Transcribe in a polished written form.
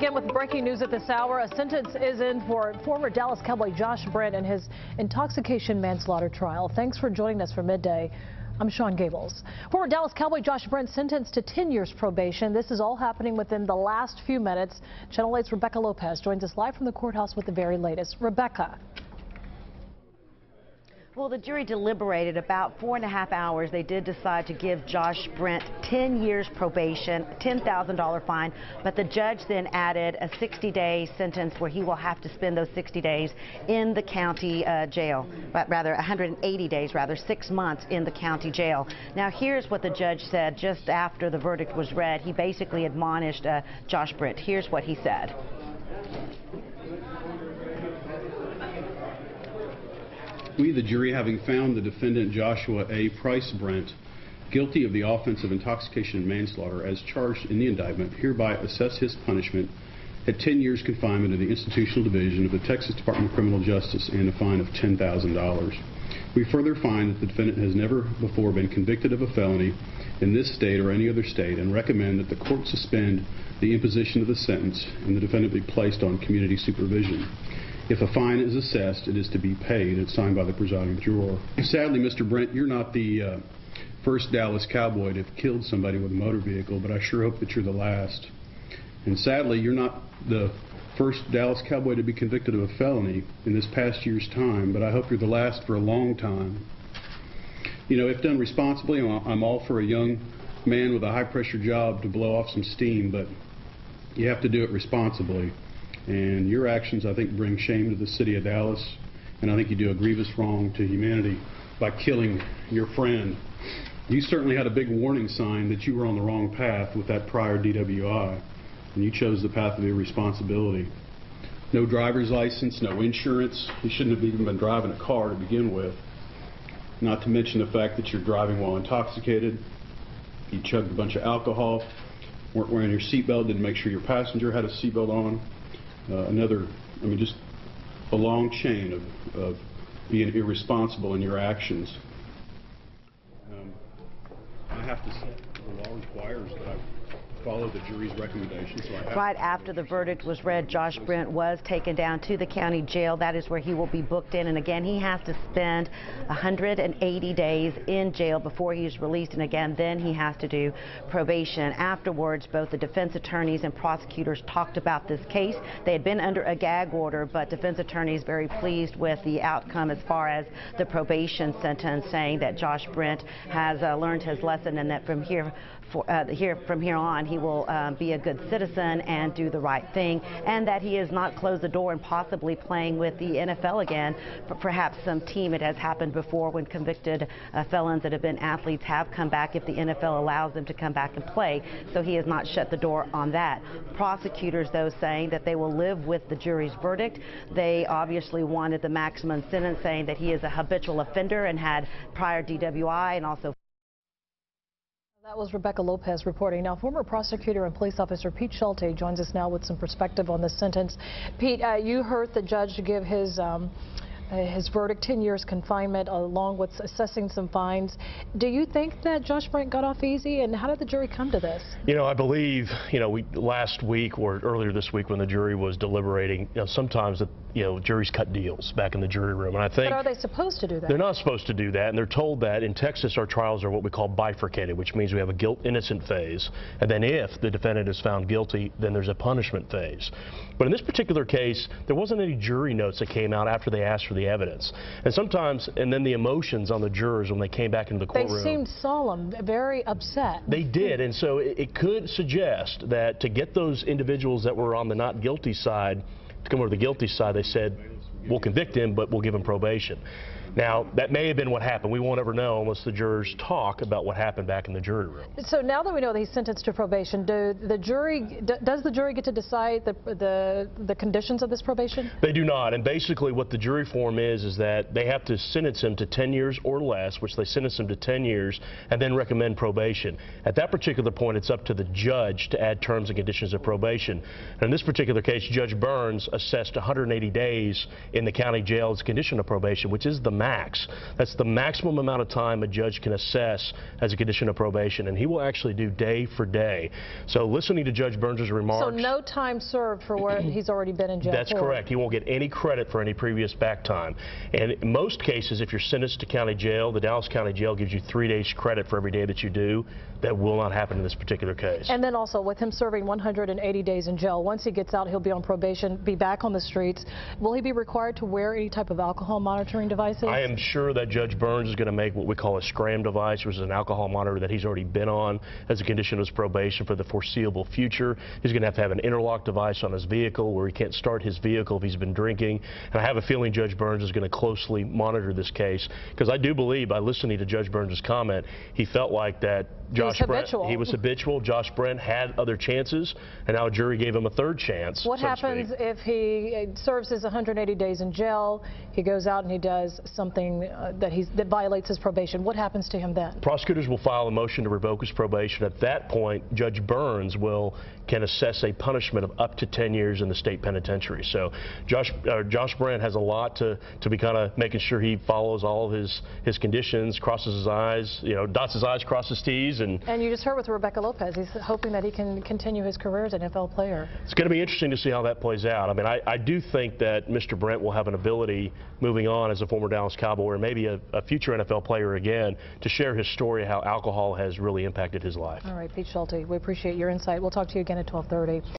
begin with breaking news at this hour. A sentence is in for former Dallas Cowboy Josh Brent in his intoxication manslaughter trial. Thanks for joining us for Midday. I'm Sean Gables. Former Dallas Cowboy Josh Brent sentenced to 10 years probation. This is all happening within the last few minutes. Channel 8's Rebecca Lopez joins us live from the courthouse with the very latest. Rebecca. Well, the jury deliberated about 4.5 hours. They did decide to give Josh Brent 10 years probation, $10,000 fine, but the judge then added a 60-day sentence where he will have to spend those 60 days in the county jail, but rather 180 days, 6 months in the county jail. Now, here's what the judge said just after the verdict was read. He basically admonished Josh Brent. Here's what he said. We, the jury, having found the defendant Joshua A. Price Brent guilty of the offense of intoxication and manslaughter as charged in the indictment, hereby assess his punishment at 10 years confinement in the institutional division of the Texas Department of Criminal Justice and a fine of $10,000. We further find that the defendant has never before been convicted of a felony in this state or any other state, and recommend that the court suspend the imposition of the sentence and the defendant be placed on community supervision. If a fine is assessed, it is to be paid. It's signed by the presiding juror. Sadly, Mr. Brent, you're not the first Dallas Cowboy to have killed somebody with a motor vehicle, but I sure hope that you're the last. And sadly, you're not the first Dallas Cowboy to be convicted of a felony in this past year's time, but I hope you're the last for a long time. You know, if done responsibly, I'm all for a young man with a high-pressure job to blow off some steam, but you have to do it responsibly. And your actions, I think, bring shame to the city of Dallas, and I think you do a grievous wrong to humanity by killing your friend. You certainly had a big warning sign that you were on the wrong path with that prior DWI, and you chose the path of irresponsibility. No driver's license, no insurance. You shouldn't have even been driving a car to begin with. Not to mention the fact that you're driving while intoxicated. You chugged a bunch of alcohol, weren't wearing your seatbelt, didn't make sure your passenger had a seatbelt on. Just a long chain of being irresponsible in your actions. I have to say, the law requires that I follow the jury's recommendations. So right after the verdict was read, Josh Brent was taken down to the county jail. That is where he will be booked in. And again, he has to spend 180 days in jail before he is released. And again, then he has to do probation. Afterwards, both the defense attorneys and prosecutors talked about this case. They had been under a gag order, but defense attorneys very pleased with the outcome as far as the probation sentence, saying that Josh Brent has learned his lesson and that from here on, he will be a good citizen and do the right thing, and that he has not closed the door and possibly playing with the NFL again, perhaps some team. It has happened before when convicted felons that have been athletes have come back if the NFL allows them to come back and play, so he has not shut the door on that. Prosecutors, though, saying that they will live with the jury's verdict. They obviously wanted the maximum sentence, saying that he is a habitual offender and had prior DWI and also. That was Rebecca Lopez reporting. Now, former prosecutor and police officer Pete Schulte joins us now with some perspective on this sentence. Pete, you heard the judge give his verdict, 10 years confinement, along with assessing some fines. Do you think that Josh Brent got off easy, and how did the jury come to this? You know, I believe, last week or earlier this week when the jury was deliberating, sometimes juries cut deals back in the jury room, and I think. But are they supposed to do that? They're not supposed to do that, and they're told that in Texas our trials are what we call bifurcated, which means we have a guilt-innocent phase, and then if the defendant is found guilty, then there's a punishment phase. But in this particular case, there wasn't any jury notes that came out after they asked for the evidence, and then the emotions on the jurors when they came back into the courtroom. They seemed solemn, very upset. They did, and so it could suggest that to get those individuals that were on the not guilty side to come over to the guilty side, they said, we'll convict him, but we'll give him probation. Now, that may have been what happened. We won't ever know unless the jurors talk about what happened back in the jury room. So now that we know that he's sentenced to probation, does the jury get to decide the conditions of this probation? They do not. And basically what the jury form is that they have to sentence him to 10 years or less, which they sentence him to 10 years, and then recommend probation. At that particular point, it's up to the judge to add terms and conditions of probation. And in this particular case, Judge Burns assessed 180 days in the county jail as a condition of probation, which is the max. That's the maximum amount of time a judge can assess as a condition of probation, and he will actually do day for day. So listening to Judge Burns' remarks. So no time served for where he's already been in jail. That's correct. He won't get any credit for any previous back time. And in most cases, if you're sentenced to county jail, the Dallas County Jail gives you 3 days credit for every day that you do. That will not happen in this particular case. And then also with him serving 180 days in jail, once he gets out, he'll be on probation, be back on the streets. Will he be required to wear any type of alcohol monitoring devices? I am sure that Judge Burns is going to make what we call a scram device, which is an alcohol monitor that he's already been on as a condition of his probation for the foreseeable future. He's going to have an interlock device on his vehicle where he can't start his vehicle if he's been drinking. And I have a feeling Judge Burns is going to closely monitor this case, because I do believe, by listening to Judge Burns' comment, he felt like that Josh Brent, he was habitual. Josh Brent had other chances, and now a jury gave him a third chance. What happens if he serves his 180 days in jail, he goes out and he does something that violates his probation? What happens to him then? Prosecutors will file a motion to revoke his probation. At that point, Judge Burns can assess a punishment of up to 10 years in the state penitentiary. So Josh Brent has a lot to be kind of making sure he follows all of his conditions, crosses his I's, dots his I's, crosses his T's. And you just heard with Rebecca Lopez, he's hoping that he can continue his career as an NFL player. It's going to be interesting to see how that plays out. I mean, I do think that Mr. Brent will have an ability moving on as a former Dallas Cowboy, or maybe a future NFL player again, to share his story, how alcohol has really impacted his life. All right, Pete Schulte, we appreciate your insight. We'll talk to you again at 12:30.